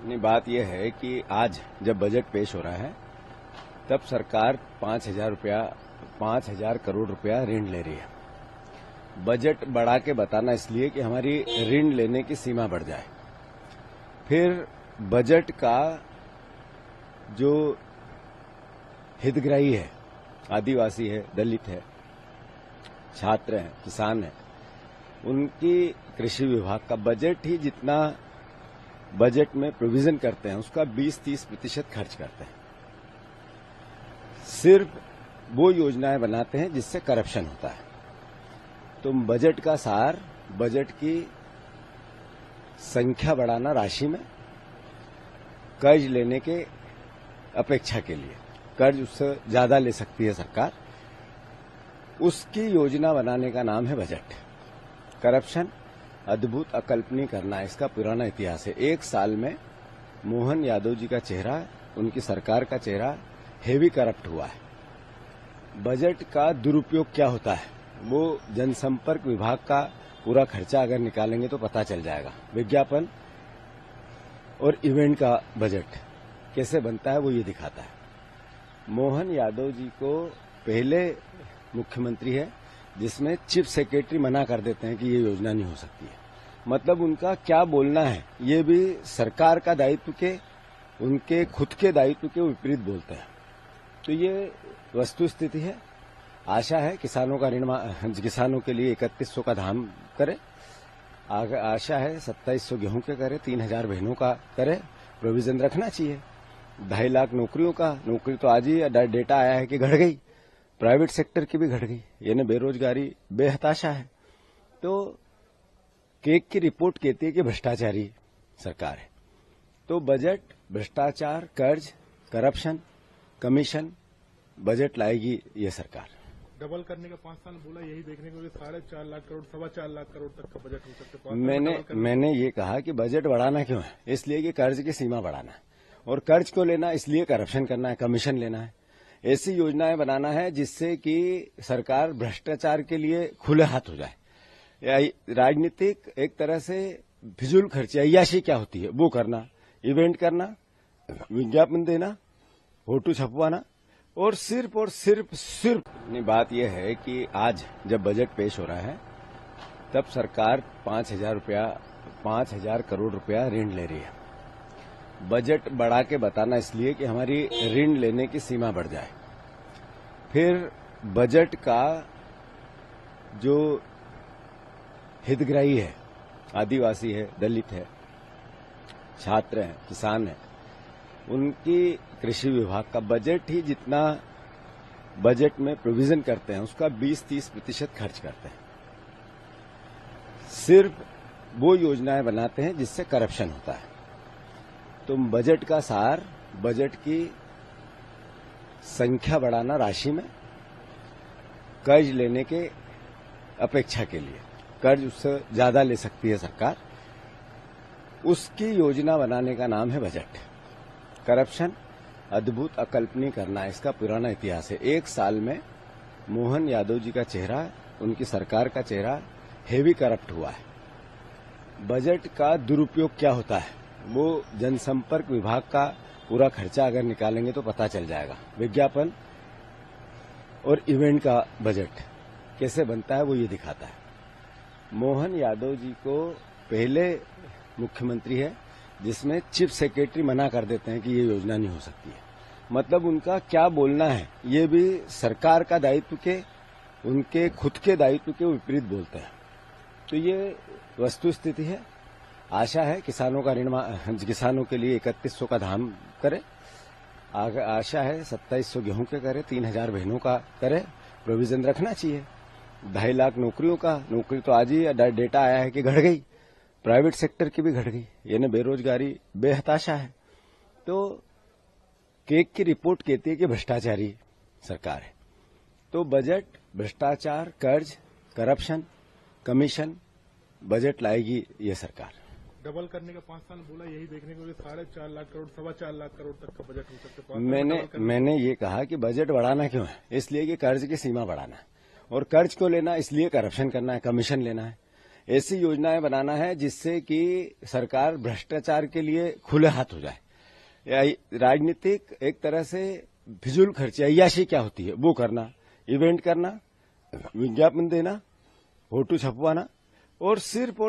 नहीं, बात यह है कि आज जब बजट पेश हो रहा है तब सरकार 5,000 करोड़ रुपया ऋण ले रही है। बजट बढ़ा के बताना इसलिए कि हमारी ऋण लेने की सीमा बढ़ जाए। फिर बजट का जो हितग्राही है, आदिवासी है, दलित है, छात्र हैं, किसान हैं, उनकी कृषि विभाग का बजट ही जितना बजट में प्रोविजन करते हैं उसका 20-30% खर्च करते हैं। सिर्फ वो योजनाएं बनाते हैं जिससे करप्शन होता है। तो बजट का सार बजट की संख्या बढ़ाना राशि में, कर्ज लेने के अपेक्षा के लिए, कर्ज उससे ज्यादा ले सकती है सरकार, उसकी योजना बनाने का नाम है बजट। करप्शन अद्भुत अकल्पनीय करना, इसका पुराना इतिहास है। एक साल में मोहन यादव जी का चेहरा, उनकी सरकार का चेहरा हेवी करप्ट हुआ है। बजट का दुरुपयोग क्या होता है वो जनसंपर्क विभाग का पूरा खर्चा अगर निकालेंगे तो पता चल जाएगा। विज्ञापन और इवेंट का बजट कैसे बनता है वो ये दिखाता है। मोहन यादव जी को पहले मुख्यमंत्री है जिसमें चीफ सेक्रेटरी मना कर देते हैं कि ये योजना नहीं हो सकती है। मतलब उनका क्या बोलना है ये भी सरकार का दायित्व के, उनके खुद के दायित्व के विपरीत बोलते हैं। तो ये वस्तु स्थिति है। आशा है किसानों का ऋण, किसानों के लिए 3100 का धाम करे। आशा है 2700 गेहूं के करे, 3000 बहनों का करे। प्रोविजन रखना चाहिए। 2.5 लाख नौकरियों का, नौकरी तो आज ही डेटा आया है कि घट गई, प्राइवेट सेक्टर की भी घट गई, यानी बेरोजगारी बेहताशा है। तो केक की रिपोर्ट कहती है कि भ्रष्टाचारी सरकार है। तो बजट भ्रष्टाचार, कर्ज, करप्शन, कमीशन बजट लाएगी ये सरकार। डबल करने का 5 साल बोला, यही देखने को 4.5 लाख करोड़, 4.25 लाख करोड़ तक का बजट हो सकता है। मैंने ये कहा कि बजट बढ़ाना क्यों है, इसलिए कि कर्ज की सीमा बढ़ाना है। और कर्ज को लेना इसलिए करप्शन करना है, कमीशन लेना है। ऐसी योजनाएं बनाना है जिससे कि सरकार भ्रष्टाचार के लिए खुले हाथ हो जाए। राजनीतिक एक तरह से फिजूल खर्ची, अय्याशी क्या होती है वो करना, इवेंट करना, विज्ञापन देना, फोटो छपवाना, और सिर्फ नहीं, बात यह है कि आज जब बजट पेश हो रहा है तब सरकार 5,000 करोड़ रुपया ऋण ले रही है। बजट बढ़ा के बताना इसलिए कि हमारी ऋण लेने की सीमा बढ़ जाए। फिर बजट का जो हितग्राही है, आदिवासी है, दलित है, छात्र हैं, किसान हैं, उनकी कृषि विभाग का बजट ही जितना बजट में प्रोविजन करते हैं उसका 20-30% खर्च करते हैं। सिर्फ वो योजनाएं बनाते हैं जिससे करप्शन होता है। तो बजट का सार बजट की संख्या बढ़ाना राशि में, कर्ज लेने के अपेक्षा के लिए, कर्ज उससे ज्यादा ले सकती है सरकार, उसकी योजना बनाने का नाम है बजट। करप्शन अद्भुत अकल्पनीय करना, इसका पुराना इतिहास है। एक साल में मोहन यादव जी का चेहरा, उनकी सरकार का चेहरा हेवी करप्ट हुआ है। बजट का दुरुपयोग क्या होता है वो जनसंपर्क विभाग का पूरा खर्चा अगर निकालेंगे तो पता चल जाएगा। विज्ञापन और इवेंट का बजट कैसे बनता है वो ये दिखाता है। मोहन यादव जी को पहले मुख्यमंत्री है जिसमें चीफ सेक्रेटरी मना कर देते हैं कि ये योजना नहीं हो सकती है। मतलब उनका क्या बोलना है ये भी सरकार का दायित्व के, उनके खुद के दायित्व के विपरीत बोलते हैं। तो ये वस्तु स्थिति है। आशा है किसानों का ऋण, किसानों के लिए 3100 का धाम करे। आशा है 2700 गेहूं के करे, 3000 बहनों का करे। प्रोविजन रखना चाहिए। 2.5 लाख नौकरियों का, नौकरी तो आज ही डेटा आया है कि घट गई, प्राइवेट सेक्टर की भी घट गई, यानी बेरोजगारी बेहताशा है। तो केक की रिपोर्ट कहती है कि भ्रष्टाचारी सरकार है। तो बजट भ्रष्टाचार, कर्ज, करप्शन, कमीशन बजट लाएगी ये सरकार। डबल करने का 5 साल बोला, यही देखने को 4.5 लाख करोड़, 4.25 लाख करोड़ तक का बजट हो सकता है। मैंने ये कहा कि बजट बढ़ाना क्यों है, इसलिए कि कर्ज की सीमा बढ़ाना है। और कर्ज को लेना इसलिए करप्शन करना है, कमीशन लेना है। ऐसी योजनाएं बनाना है जिससे कि सरकार भ्रष्टाचार के लिए खुले हाथ हो जाए। राजनीतिक एक तरह से फिजूल खर्ची, अय्याशी क्या होती है वो करना, इवेंट करना, विज्ञापन देना, फोटो छपवाना और सिर्फ